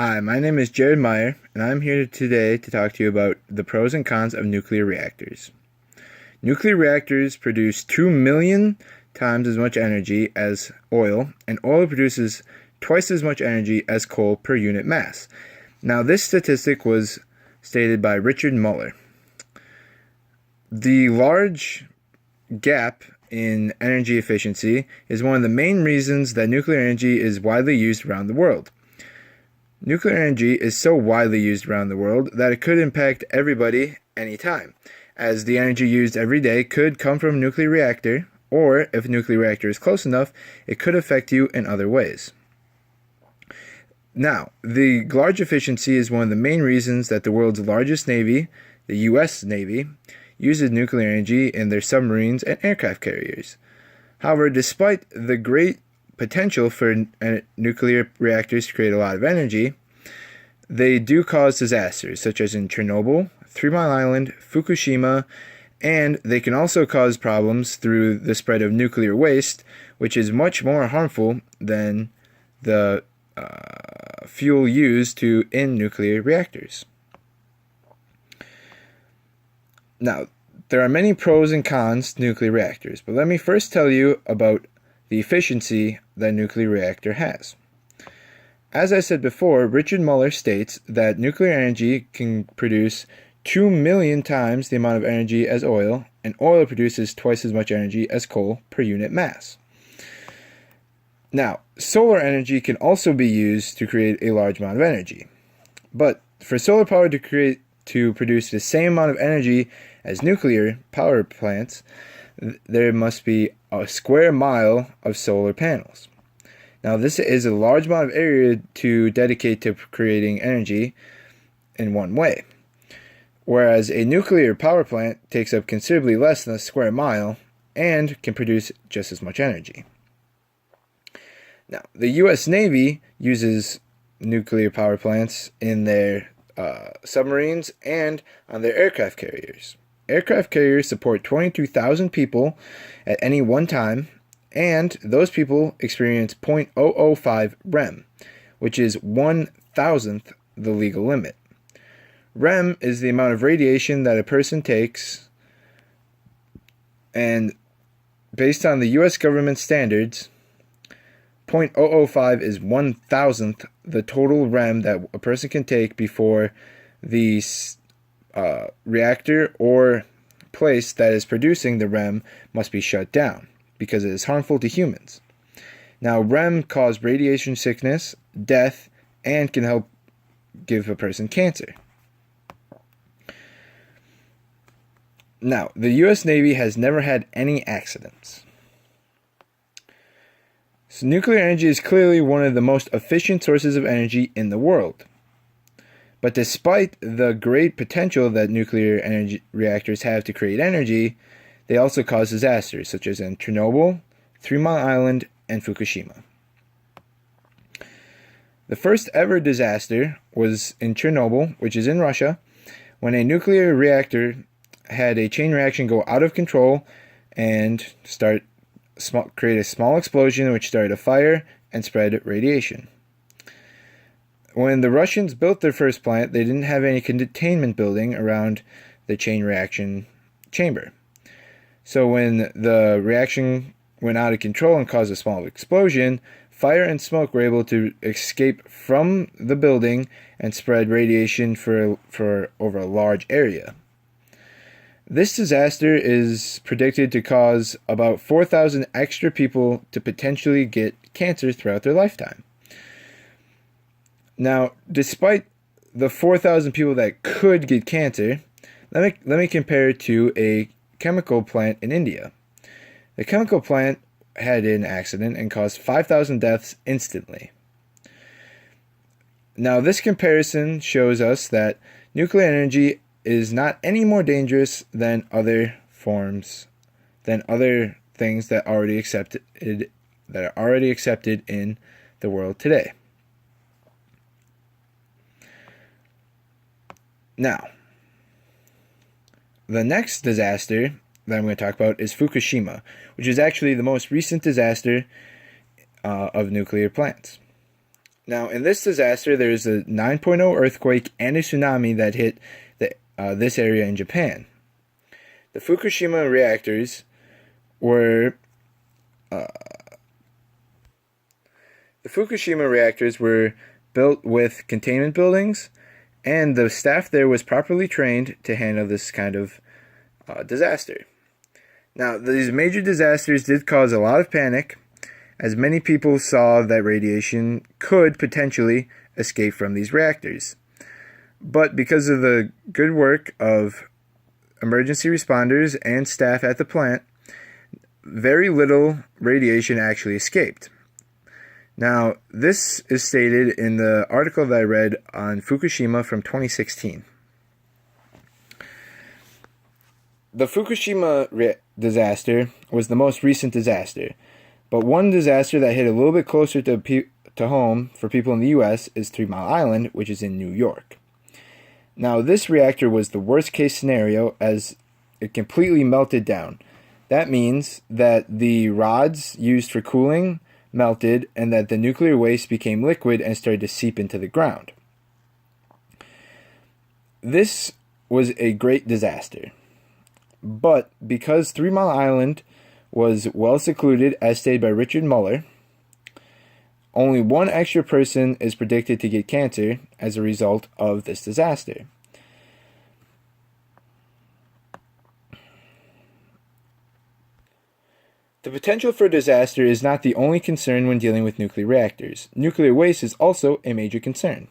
Hi, my name is Jared Meyer, and I'm here today to talk to you about the pros and cons of nuclear reactors. Nuclear reactors produce 2 million times as much energy as oil, and oil produces twice as much energy as coal per unit mass. Now, this statistic was stated by Richard Muller. The large gap in energy efficiency is one of the main reasons that nuclear energy is widely used around the world. Nuclear energy is so widely used around the world that it could impact everybody anytime, as the energy used every day could come from a nuclear reactor, or if a nuclear reactor is close enough, it could affect you in other ways. Now, the large efficiency is one of the main reasons that the world's largest navy, the U.S. Navy, uses nuclear energy in their submarines and aircraft carriers. However, despite the great potential for nuclear reactors to create a lot of energy, they do cause disasters, such as in Chernobyl, 3 Mile Island, Fukushima, and they can also cause problems through the spread of nuclear waste, which is much more harmful than the fuel used in nuclear reactors. Now, there are many pros and cons to nuclear reactors, but let me first tell you about the efficiency that a nuclear reactor has. As I said before, Richard Muller states that nuclear energy can produce 2 million times the amount of energy as oil, and oil produces twice as much energy as coal per unit mass. Now, solar energy can also be used to create a large amount of energy. But for solar power to produce the same amount of energy as nuclear power plants, there must be a square mile of solar panels. Now, this is a large amount of area to dedicate to creating energy in one way, whereas a nuclear power plant takes up considerably less than a square mile and can produce just as much energy. Now, the U.S. Navy uses nuclear power plants in their submarines and on their aircraft carriers. Aircraft carriers support 22,000 people at any one time, and those people experience 0.005 rem, which is 1,000th the legal limit. Rem is the amount of radiation that a person takes, and based on the U.S. government standards, 0.005 is 1,000th the total rem that a person can take before the reactor or place that is producing the rem must be shut down because it is harmful to humans. Now, rem causes radiation sickness, death, and can help give a person cancer. Now, the U.S. Navy has never had any accidents. So nuclear energy is clearly one of the most efficient sources of energy in the world. But despite the great potential that nuclear energy reactors have to create energy, they also cause disasters, such as in Chernobyl, 3 Mile Island, and Fukushima. The first ever disaster was in Chernobyl, which is in Russia, when a nuclear reactor had a chain reaction go out of control and create a small explosion which started a fire and spread radiation. When the Russians built their first plant, they didn't have any containment building around the chain reaction chamber. So when the reaction went out of control and caused a small explosion, fire and smoke were able to escape from the building and spread radiation for over a large area. This disaster is predicted to cause about 4,000 extra people to potentially get cancer throughout their lifetime. Now, despite the 4,000 people that could get cancer, let me compare it to a chemical plant in India. The chemical plant had an accident and caused 5,000 deaths instantly. Now, this comparison shows us that nuclear energy is not any more dangerous than other things that are already accepted in the world today. Now, the next disaster that I'm going to talk about is Fukushima, which is actually the most recent disaster of nuclear plants. Now, in this disaster, there is a 9.0 earthquake and a tsunami that hit this area in Japan. The Fukushima reactors were built with containment buildings, and the staff there was properly trained to handle this kind of disaster. Now, these major disasters did cause a lot of panic, as many people saw that radiation could potentially escape from these reactors. But because of the good work of emergency responders and staff at the plant, very little radiation actually escaped. Now, this is stated in the article that I read on Fukushima from 2016. The Fukushima disaster was the most recent disaster, but one disaster that hit a little bit closer to home for people in the U.S. is 3 Mile Island, which is in New York. Now, this reactor was the worst case scenario as it completely melted down. That means that the rods used for cooling melted and that the nuclear waste became liquid and started to seep into the ground. This was a great disaster. But because 3 Mile Island was well secluded, as stated by Richard Muller, only one extra person is predicted to get cancer as a result of this disaster. The potential for disaster is not the only concern when dealing with nuclear reactors. Nuclear waste is also a major concern.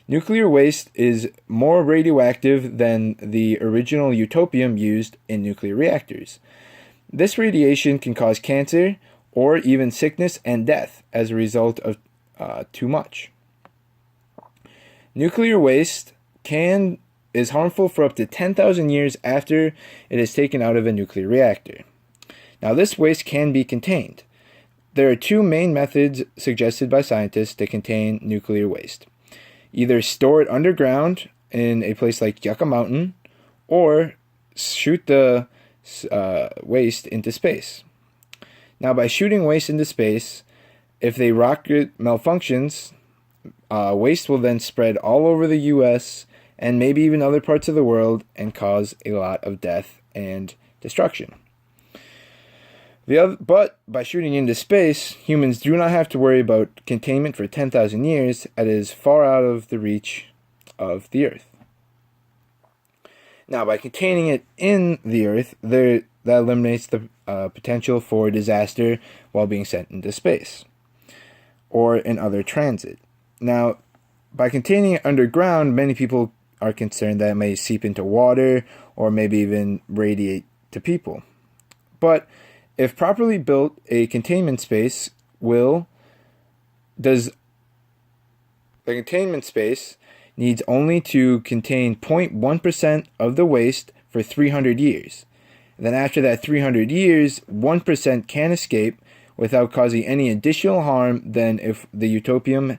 Nuclear waste is more radioactive than the original ytterbium used in nuclear reactors. This radiation can cause cancer or even sickness and death as a result of too much. Nuclear waste is harmful for up to 10,000 years after it is taken out of a nuclear reactor. Now, this waste can be contained. There are two main methods suggested by scientists to contain nuclear waste. Either store it underground in a place like Yucca Mountain, or shoot the waste into space. Now, by shooting waste into space, if the rocket malfunctions, waste will then spread all over the U.S. and maybe even other parts of the world and cause a lot of death and destruction. But by shooting into space, humans do not have to worry about containment for 10,000 years, as it is far out of the reach of the Earth. Now, by containing it in the Earth, that eliminates the potential for disaster while being sent into space or in other transit. Now, by containing it underground, many people are concerned that it may seep into water or maybe even radiate to people. But if properly built, a containment space the containment space needs only to contain 0.1% of the waste for 300 years. And then after that 300 years, 1% can escape without causing any additional harm than if the ytterbium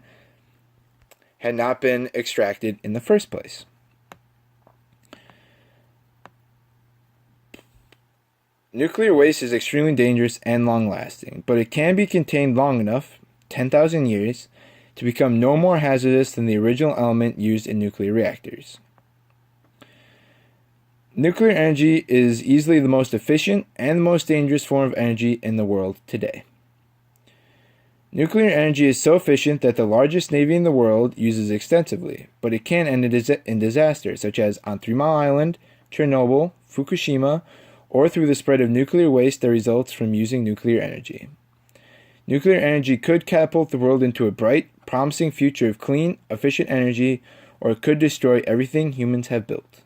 had not been extracted in the first place. Nuclear waste is extremely dangerous and long-lasting, but it can be contained long enough, 10,000 years, to become no more hazardous than the original element used in nuclear reactors. Nuclear energy is easily the most efficient and the most dangerous form of energy in the world today. Nuclear energy is so efficient that the largest navy in the world uses it extensively, but it can end in disasters such as on 3 Mile Island, Chernobyl, Fukushima, or through the spread of nuclear waste that results from using nuclear energy. Nuclear energy could catapult the world into a bright, promising future of clean, efficient energy, or it could destroy everything humans have built.